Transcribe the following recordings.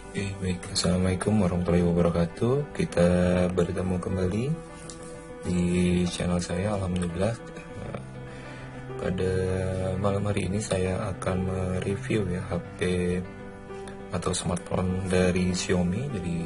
Baik. Assalamualaikum warahmatullahi wabarakatuh. Kita bertemu kembali di channel saya. Alhamdulillah, pada malam hari ini saya akan mereview ya HP atau smartphone dari Xiaomi. Jadi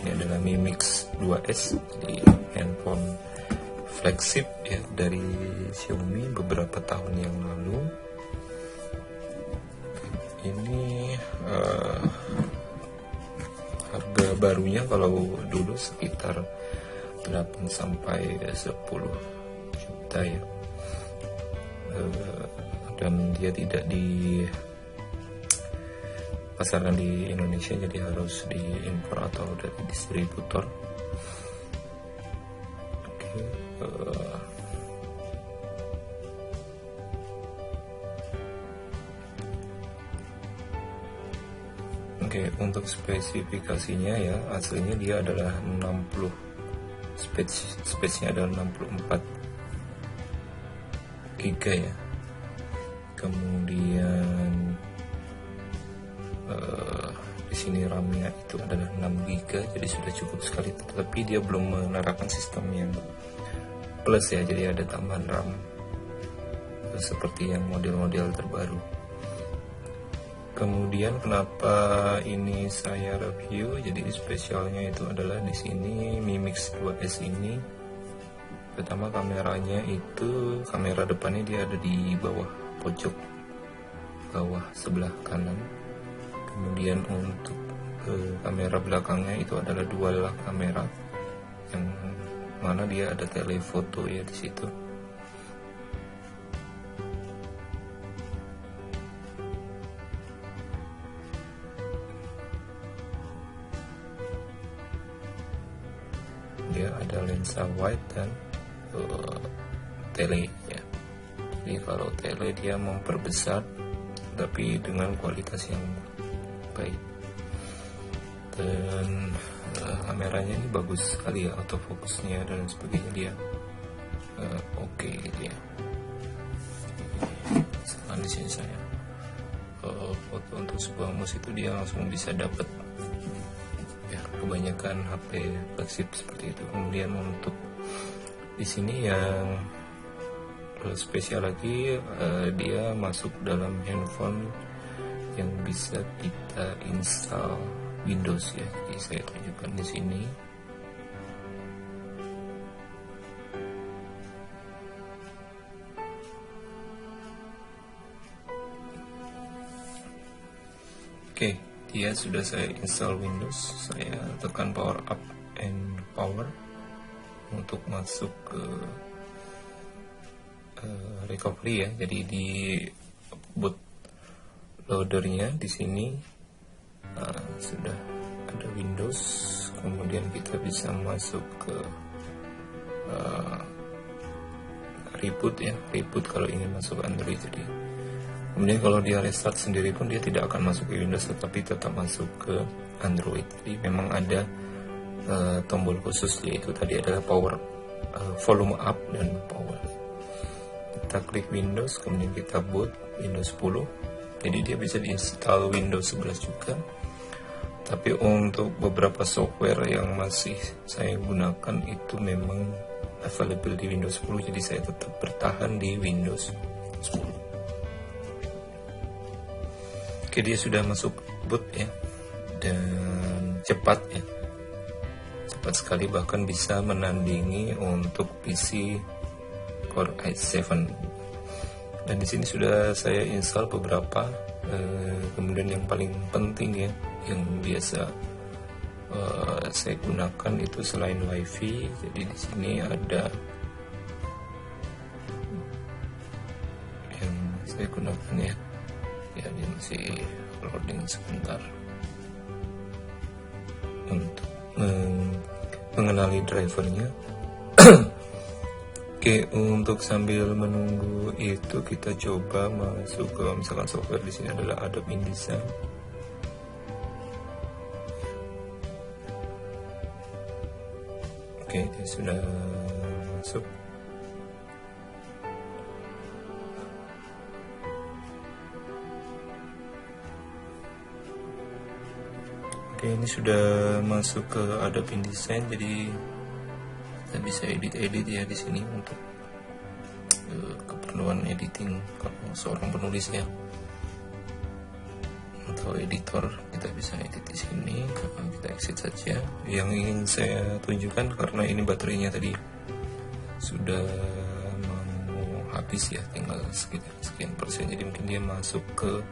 ini adalah Mi Mix 2S, jadi handphone flagship ya dari Xiaomi beberapa tahun yang lalu. Ini harga barunya kalau dulu sekitar 8 sampai 10 juta ya. Dan dia tidak dipasarkan di Indonesia, jadi harus diimpor atau dari distributor. Oke, untuk spesifikasinya ya, aslinya dia adalah 60, space-nya adalah 64 giga ya. Kemudian di sini RAM-nya itu adalah 6 giga, jadi sudah cukup sekali. Tetapi dia belum menerapkan sistem yang plus ya, jadi ada tambahan RAM seperti yang model-model terbaru. Kemudian kenapa ini saya review? Jadi spesialnya itu adalah di sini Mi Mix 2S ini. Pertama, kameranya itu, kamera depannya dia ada di bawah pojok bawah sebelah kanan. Kemudian untuk kamera belakangnya itu adalah dual kamera, yang mana dia ada telefoto ya di situ. Dia ada lensa wide dan tele ya. Jadi kalau tele dia memperbesar tapi dengan kualitas yang baik. Dan kameranya ini bagus sekali ya, autofocusnya dan sebagainya dia oke gitu ya. Sekarang di sini saya foto untuk sebuah mus itu dia langsung bisa dapat ya, kebanyakan HP flagship seperti itu. Kemudian untuk di sini yang spesial lagi, dia masuk dalam handphone yang bisa kita install Windows ya. Jadi saya tunjukkan di sini. Oke, dia sudah saya install Windows. Saya tekan power up and power untuk masuk ke recovery ya. Jadi di boot loadernya di sini sudah ada Windows. Kemudian kita bisa masuk ke reboot ya, reboot kalau ingin masuk Android. Jadi kemudian kalau dia restart sendiri pun dia tidak akan masuk ke Windows, tetapi tetap masuk ke Android. Jadi memang ada tombol khusus, yaitu tadi adalah power, volume up dan power. Kita klik Windows, kemudian kita boot Windows 10. Jadi dia bisa diinstal Windows 11 juga. Tapi untuk beberapa software yang masih saya gunakan itu memang available di Windows 10, jadi saya tetap bertahan di Windows 10. Oke, dia sudah masuk boot ya, dan cepat ya, cepat sekali, bahkan bisa menandingi untuk PC Core i7. Dan di sini sudah saya install beberapa. Kemudian yang paling penting ya, yang biasa saya gunakan itu selain WiFi. Jadi di sini ada yang saya gunakan ya. Ya, dia masih loading sebentar untuk mengenali drivernya. Oke, untuk sambil menunggu itu kita coba masuk ke misalkan software. Di sini adalah Adobe InDesign. Oke, dia sudah masuk. Oke, ini sudah masuk ke Adobe InDesign, jadi kita bisa edit ya di sini untuk keperluan editing kalau seorang penulis ya, atau editor. Kita bisa edit di sini. Kita exit saja. Yang ingin saya tunjukkan, karena ini baterainya tadi sudah mau habis ya, tinggal sekian persen, jadi mungkin dia masuk ke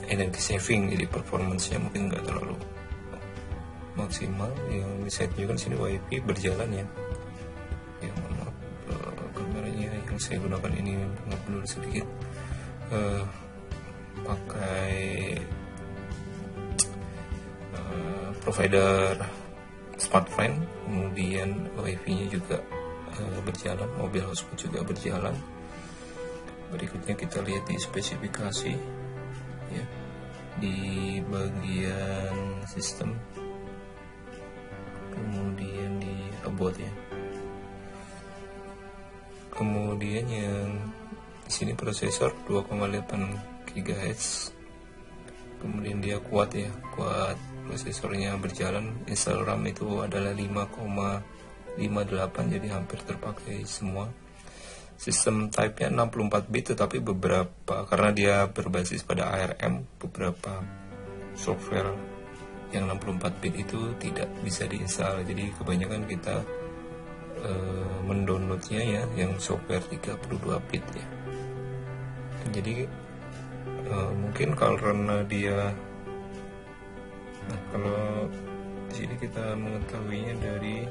energi saving, jadi performance-nya mungkin nggak terlalu maksimal. Yang saya tunjukkan sini WiFi berjalan ya. Maaf, kameranya yang saya gunakan ini ngeblur sedikit, pakai provider smartphone, kemudian WiFi-nya juga berjalan, mobil hotspot juga berjalan. Berikutnya kita lihat di spesifikasi ya, di bagian sistem, kemudian di about ya. Kemudian yang di sini prosesor 2,8 GHz, kemudian dia kuat ya, kuat prosesornya berjalan. Install RAM itu adalah 5,58, jadi hampir terpakai semua. Sistem type-nya 64 bit, tetapi beberapa, karena dia berbasis pada ARM, beberapa software yang 64 bit itu tidak bisa diinstal. Jadi kebanyakan kita mendownloadnya ya yang software 32 bit ya. Jadi mungkin karena dia, nah kalau di sini kita mengetahuinya dari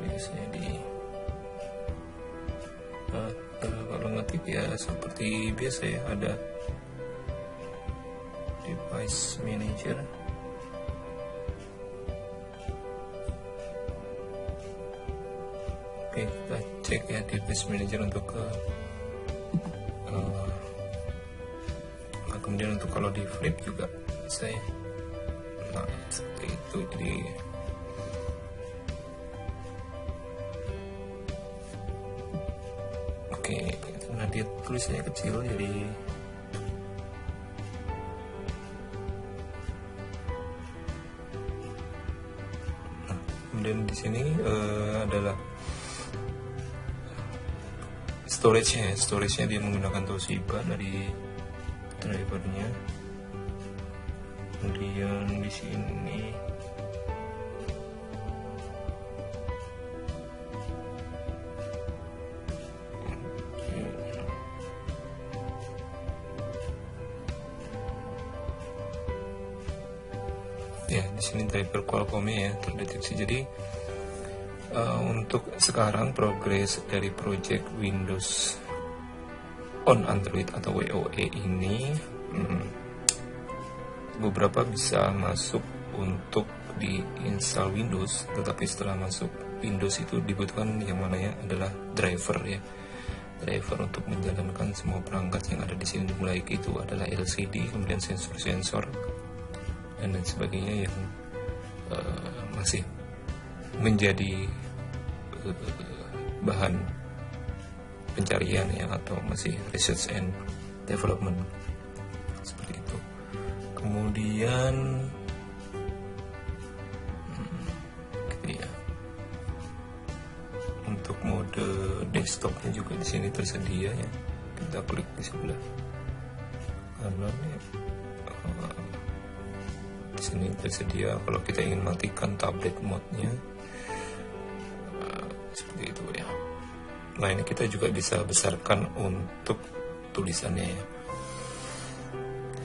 biasanya di kalau ngetik ya seperti biasa ya, ada device manager. Oke, kita cek ya device manager untuk kemudian untuk kalau di flip juga saya, nah seperti itu. Jadi oke, karena dia tulisannya kecil, jadi kemudian di sini adalah storage-nya dia menggunakan Toshiba dari drivernya. Kemudian di sini ya, di sini driver Qualcomm-nya ya terdeteksi. Jadi untuk sekarang progres dari project Windows on Android atau WoE ini, beberapa bisa masuk untuk diinstal Windows, tetapi setelah masuk Windows itu dibutuhkan yang mana ya adalah driver ya, driver untuk menjalankan semua perangkat yang ada di sini. Mulai itu adalah LCD, kemudian sensor-sensor dan lain sebagainya yang masih menjadi bahan pencarian ya, atau masih research and development seperti itu. Kemudian ya, untuk mode desktopnya juga di sini tersedia ya. Kita klik di sebelah kanan ya. Di sini tersedia kalau kita ingin matikan tablet mode-nya. Seperti itu ya. Nah, ini kita juga bisa besarkan untuk tulisannya ya.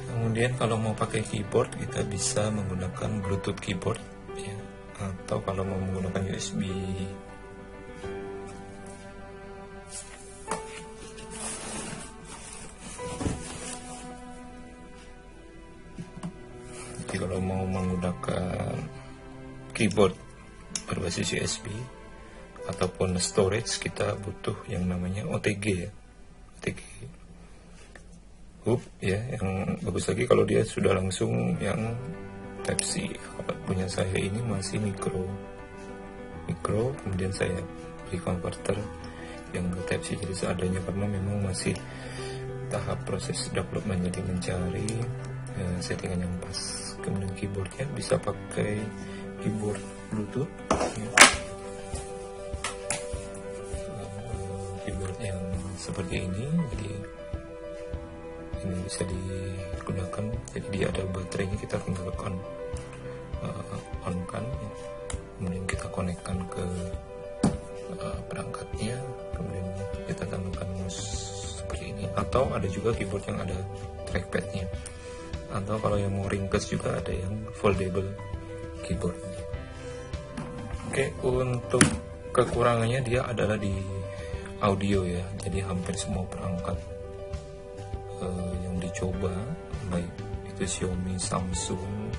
Kemudian kalau mau pakai keyboard, kita bisa menggunakan Bluetooth keyboard ya, atau kalau mau menggunakan USB. Jadi kalau mau menggunakan keyboard berbasis USB ataupun storage, kita butuh yang namanya OTG ya, OTG hub ya. Yang bagus lagi kalau dia sudah langsung yang Type C. Kalau punya saya ini masih micro, kemudian saya beli converter yang Type C jadi seadanya, karena memang masih tahap proses development, jadi mencari settingan yang pas. Kemudian keyboardnya bisa pakai keyboard Bluetooth ya. Keyboard yang seperti ini, jadi ini bisa digunakan, jadi dia ada baterainya, kita tinggal on kan ya. Kemudian kita konekkan ke perangkatnya, kemudian kita tambahkan mouse seperti ini, atau ada juga keyboard yang ada trackpadnya, atau kalau yang mau ringkas juga ada yang foldable keyboard. Oke, untuk kekurangannya dia adalah di audio ya, jadi hampir semua perangkat yang dicoba, baik itu Xiaomi, Samsung,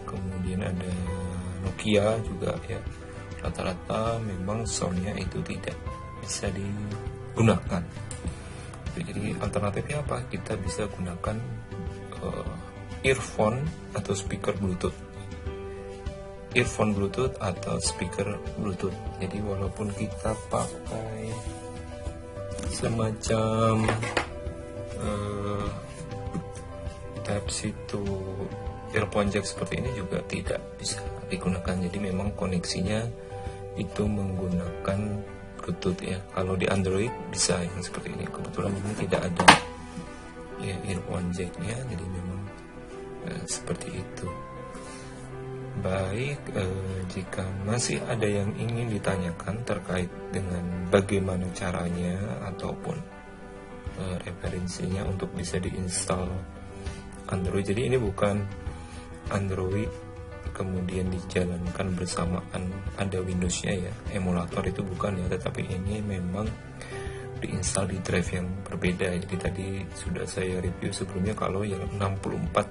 kemudian ada Nokia juga ya, rata-rata memang soundnya itu tidak bisa digunakan. Jadi alternatifnya apa? Kita bisa gunakan earphone atau speaker Bluetooth, earphone Bluetooth atau speaker Bluetooth. Jadi walaupun kita pakai semacam Type-C to earphone jack seperti ini juga tidak bisa digunakan. Jadi memang koneksinya itu menggunakan Bluetooth ya. Kalau di Android bisa yang seperti ini. Kebetulan ini tidak ada ya earphone jacknya, jadi memang seperti itu. Baik, jika masih ada yang ingin ditanyakan terkait dengan bagaimana caranya ataupun referensinya untuk bisa diinstal Android. Jadi ini bukan Android kemudian dijalankan bersamaan ada Windows-nya ya, emulator itu bukan ya, tetapi ini memang diinstal di drive yang berbeda. Jadi tadi sudah saya review sebelumnya, kalau yang 64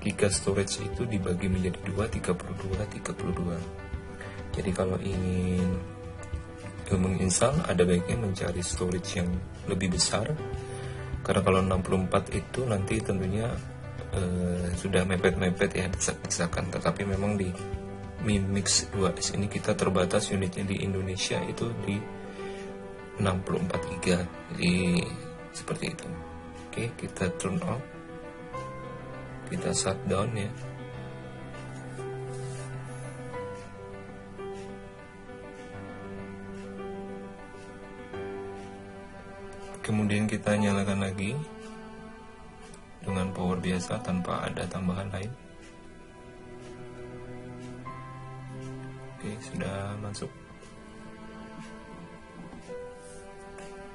GB storage itu dibagi menjadi 32. Jadi kalau ingin menginstal, ada baiknya mencari storage yang lebih besar, karena kalau 64 itu nanti tentunya sudah mepet-mepet ya, desak-desakan. Tetapi memang di Mi Mix 2S ini kita terbatas unitnya di Indonesia itu di 64 GB, jadi seperti itu. Oke, kita turn off, kita shutdown ya. Kemudian kita nyalakan lagi dengan power biasa tanpa ada tambahan lain. Oke, sudah masuk.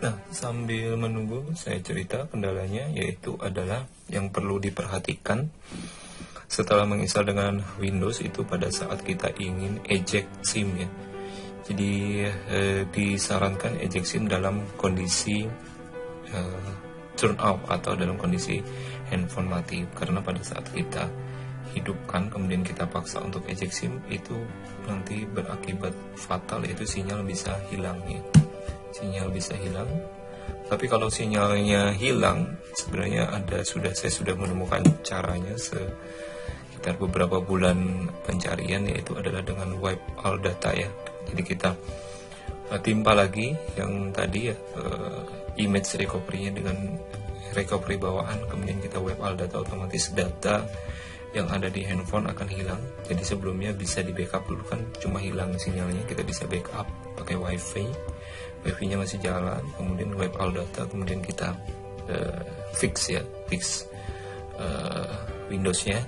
Nah, sambil menunggu saya cerita kendalanya, yaitu adalah yang perlu diperhatikan setelah menginstal dengan Windows itu pada saat kita ingin eject SIM ya. Jadi disarankan eject SIM dalam kondisi turn off atau dalam kondisi handphone mati, karena pada saat kita hidupkan kemudian kita paksa untuk eject SIM itu nanti berakibat fatal, yaitu sinyal bisa hilang ya. Sinyal bisa hilang. Tapi kalau sinyalnya hilang, sebenarnya saya sudah menemukan caranya sekitar beberapa bulan pencarian, yaitu adalah dengan wipe all data ya. Jadi kita timpa lagi yang tadi ya, image recovery-nya dengan recovery bawaan, kemudian kita wipe all data, otomatis data yang ada di handphone akan hilang. Jadi sebelumnya bisa di backup dulu kan, cuma hilang sinyalnya, kita bisa backup pakai wifi-nya masih jalan, kemudian wipe all data, kemudian kita fix Windows-nya,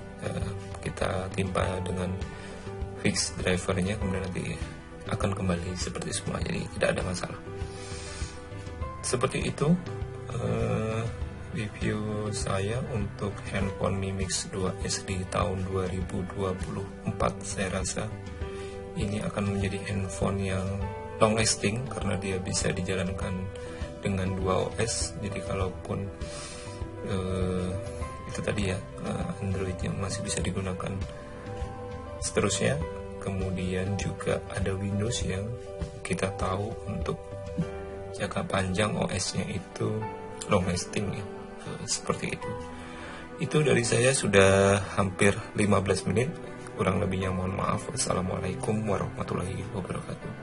kita timpa dengan fix drivernya, kemudian nanti akan kembali seperti semula, jadi tidak ada masalah. Seperti itu review saya untuk handphone Mi Mix 2S di tahun 2024. Saya rasa ini akan menjadi handphone yang long lasting karena dia bisa dijalankan dengan 2 OS. Jadi kalaupun itu tadi ya, Android yang masih bisa digunakan seterusnya, kemudian juga ada Windows yang kita tahu untuk jangka panjang OS-nya itu long lasting ya, seperti itu. Itu dari saya sudah hampir 15 menit, kurang lebihnya mohon maaf. Wassalamualaikum warahmatullahi wabarakatuh.